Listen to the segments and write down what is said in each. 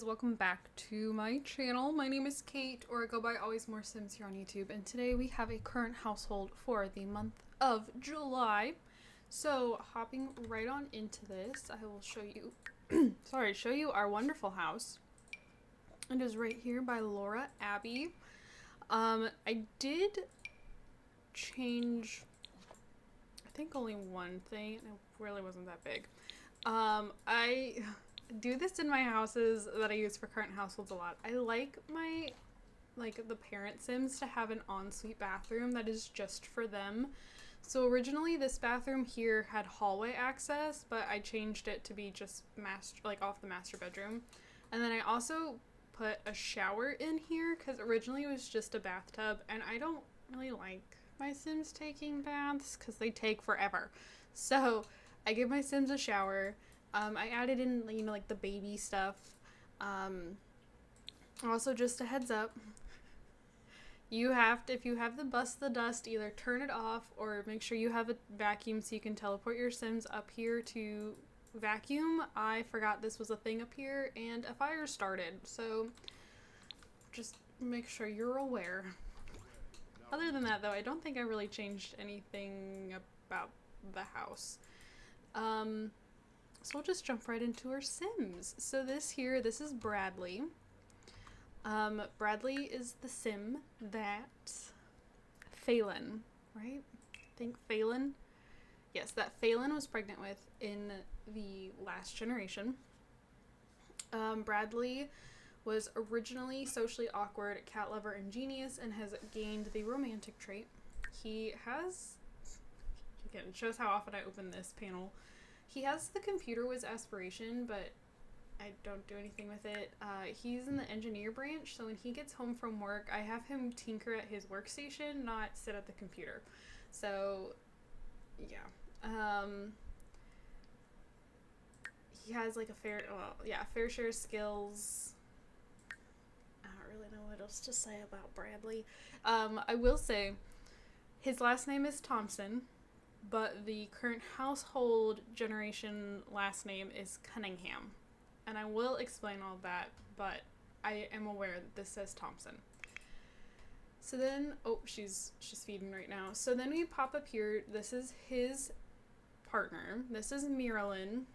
guys, welcome back to my channel. My name is Kate, or I go by AlwaysMoreSims here on YouTube, and today we have a current household for the month of July. So hopping right on into this, I will show you show you our wonderful house. It is right here by Laura Abbey. I did change, I think, only one thing. It really wasn't that big. I do this in my houses that I use for current households a lot. I like the parent Sims to have an ensuite bathroom that is just for them. So originally this bathroom here had hallway access, but I changed it to be just off the master bedroom. And then I also put a shower in here because originally it was just a bathtub, and I don't really like my Sims taking baths because they take forever. So I give my Sims a shower. I added in, the baby stuff. Also, just a heads up, if you have the bust the dust, either turn it off or make sure you have a vacuum so you can teleport your Sims up here to vacuum. I forgot this was a thing up here and a fire started, so just make sure you're aware. Other than that, though, I don't think I really changed anything about the house. So we'll just jump right into our Sims. So this is Bradley. Bradley is the Sim that Phelan, right? I think Phelan. Yes, that Phelan was pregnant with in the last generation. Bradley was originally socially awkward, cat lover, and genius, and has gained the romantic trait. He has, again, it shows how often I open this panel. He has the computer whiz aspiration, but I don't do anything with it. He's in the engineer branch, so when he gets home from work, I have him tinker at his workstation, not sit at the computer. So, yeah. He has fair share skills. I don't really know what else to say about Bradley. I will say his last name is Thompson, but the current household generation last name is Cunningham. And I will explain all that, but I am aware that this says Thompson. So then, she's feeding right now. So then we pop up here. This is his partner. This is Marilyn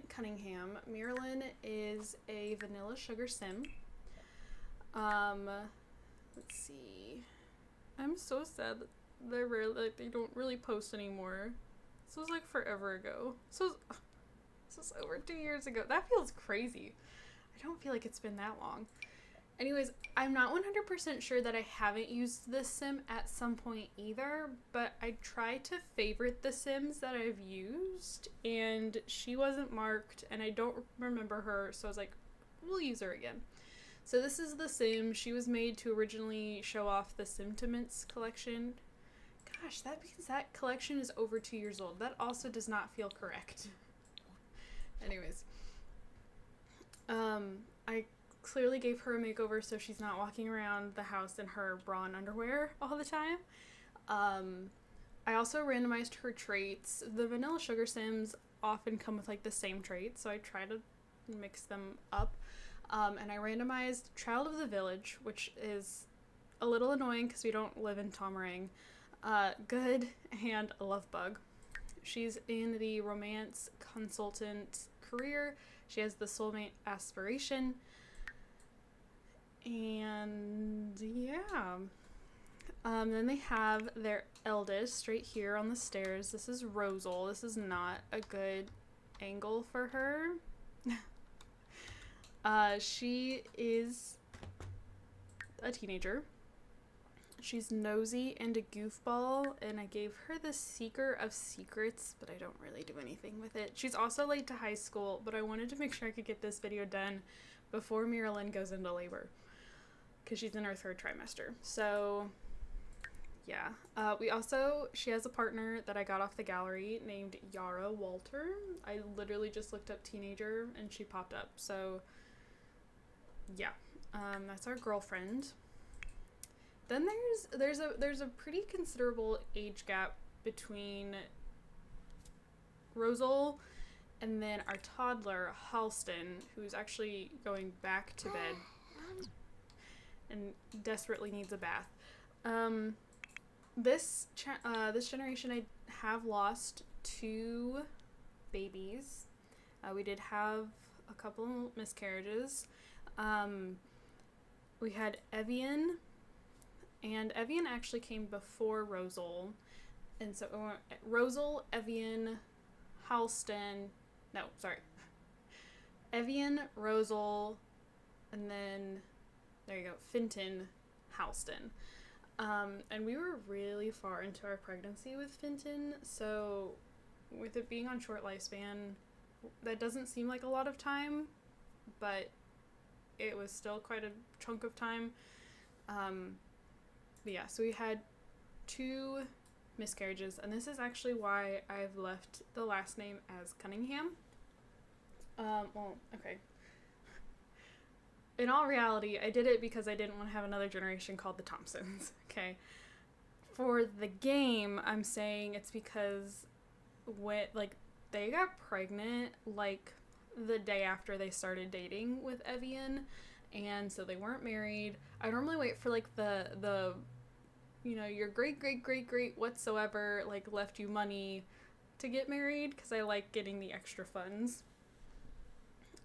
Cunningham. Marilyn is a vanilla sugar Sim. Let's see. I'm so sad that they don't really post anymore. This was forever ago. This was over 2 years ago. That feels crazy. I don't feel like it's been that long. Anyways, I'm not 100% sure that I haven't used this Sim at some point either, but I tried to favorite the Sims that I've used, and she wasn't marked, and I don't remember her, so I was like, we'll use her again. So this is the Sim. She was made to originally show off the Simtiments collection. Gosh, that means that collection is over 2 years old. That also does not feel correct. Anyways, I clearly gave her a makeover so she's not walking around the house in her bra and underwear all the time. I also randomized her traits. The vanilla sugar Sims often come with the same traits, so I try to mix them up. And I randomized Child of the Village, which is a little annoying because we don't live in Tomarang. Good, and a love bug. She's in the romance consultant career. She has the soulmate aspiration. And yeah. Then they have their eldest right here on the stairs. This is Rosal. This is not a good angle for her. She is a teenager. She's nosy and a goofball, and I gave her the Seeker of Secrets, but I don't really do anything with it. She's also late to high school, but I wanted to make sure I could get this video done before Marilyn goes into labor, because she's in her 3rd trimester. So, yeah. She has a partner that I got off the gallery named Yara Walter. I literally just looked up teenager, and she popped up. So, yeah. That's our girlfriend. Then there's a pretty considerable age gap between Rosal And then our toddler, Halston, who's actually going back to bed and desperately needs a bath. This generation, I have lost 2 babies. We did have a couple miscarriages. We had Evian, and Evian actually came before Rosal. And so Rosal, Evian, Halston, Evian, Rosal, and then, there you go, Finton, Halston. And we were really far into our pregnancy with Finton, so with it being on short lifespan, that doesn't seem like a lot of time, but it was still quite a chunk of time. But yeah, so we had 2 miscarriages, and this is actually why I've left the last name as Cunningham. Okay. In all reality, I did it because I didn't want to have another generation called the Thompsons, okay? For the game, I'm saying it's because they got pregnant, the day after they started dating with Evian, and so they weren't married. I normally wait for, the your great whatsoever, left you money to get married, because I like getting the extra funds.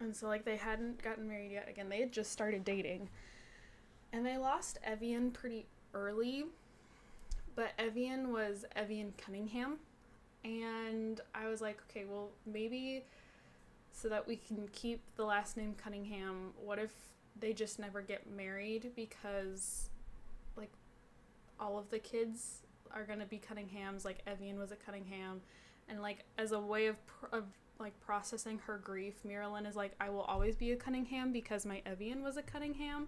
And so, they hadn't gotten married yet. Again, they had just started dating. And they lost Evian pretty early. But Evian was Evian Cunningham. And I was like, okay, well, maybe so that we can keep the last name Cunningham, what if they just never get married? Because, all of the kids are going to be Cunninghams. Evian was a Cunningham. And, as a way of processing her grief, Marilyn is I will always be a Cunningham because my Evian was a Cunningham.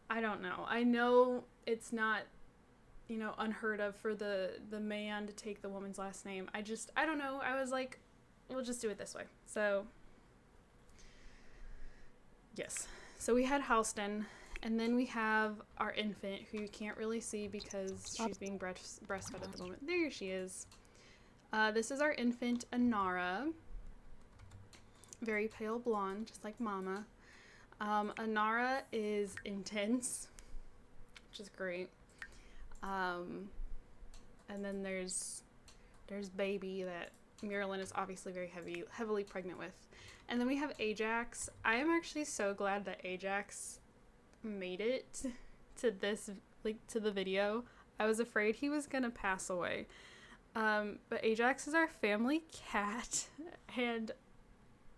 I don't know. I know it's not, unheard of for the man to take the woman's last name. I don't know. I was like, we'll just do it this way. So, yes. So we had Halston, and then we have our infant, who you can't really see because she's being breastfed at the moment. There she is. This is our infant, Anara. Very pale blonde, just like Mama. Anara is intense, which is great. And then there's Baby that Marilyn is obviously very heavily pregnant with. And then we have Ajax. I am actually so glad that Ajax made it to this, to the video. I was afraid he was gonna pass away. But Ajax is our family cat, and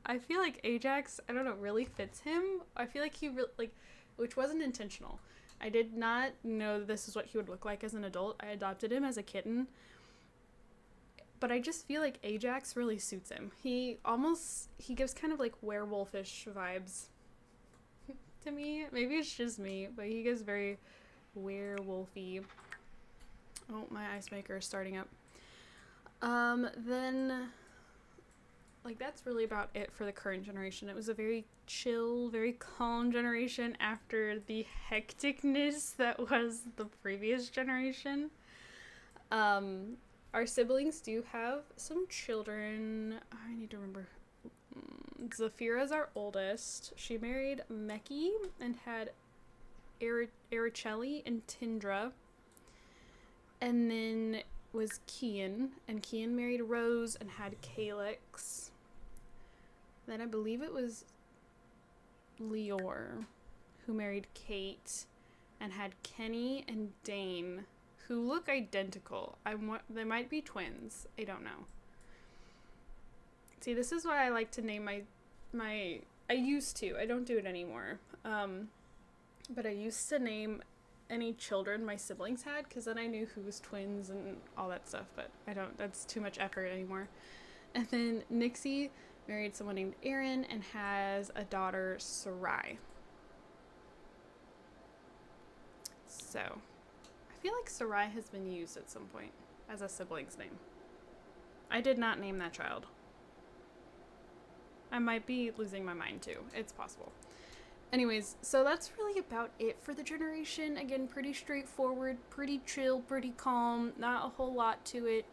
I feel like Ajax, I don't know, really fits him. I feel like he really, which wasn't intentional. I did not know this is what he would look like as an adult. I adopted him as a kitten, but I just feel like Ajax really suits him. He gives kind of werewolfish vibes to me. Maybe it's just me, but he gives very werewolfy. Oh, my ice maker is starting up. Then, that's really about it for the current generation. It was a very chill, very calm generation after the hecticness that was the previous generation. Our siblings do have some children. I need to remember. Zafira's our oldest. She married Meki and had Araceli and Tindra. And then was Kian, and Kian married Rose and had Calyx. Then I believe it was Leor, who married Kate and had Kenny and Dane, who look identical. They might be twins. I don't know. See, this is why I like to name my I used to. I don't do it anymore. But I used to name any children my siblings had, because then I knew who was twins and all that stuff, but I don't. That's too much effort anymore. And then Nixie married someone named Aaron and has a daughter, Sarai. So, I feel like Sarai has been used at some point as a sibling's name. I did not name that child. I might be losing my mind too. It's possible. Anyways, so that's really about it for the generation. Again, pretty straightforward, pretty chill, pretty calm, not a whole lot to it.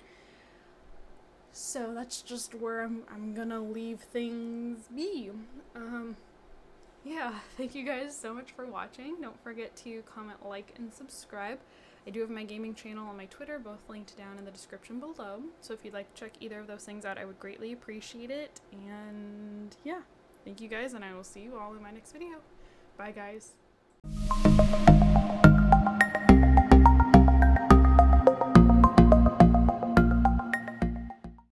So that's just where I'm gonna leave things be. Yeah, thank you guys so much for watching. Don't forget to comment, like, and subscribe. I do have my gaming channel on my Twitter, both linked down in the description below. So if you'd like to check either of those things out, I would greatly appreciate it. And yeah, thank you guys, and I will see you all in my next video. Bye, guys.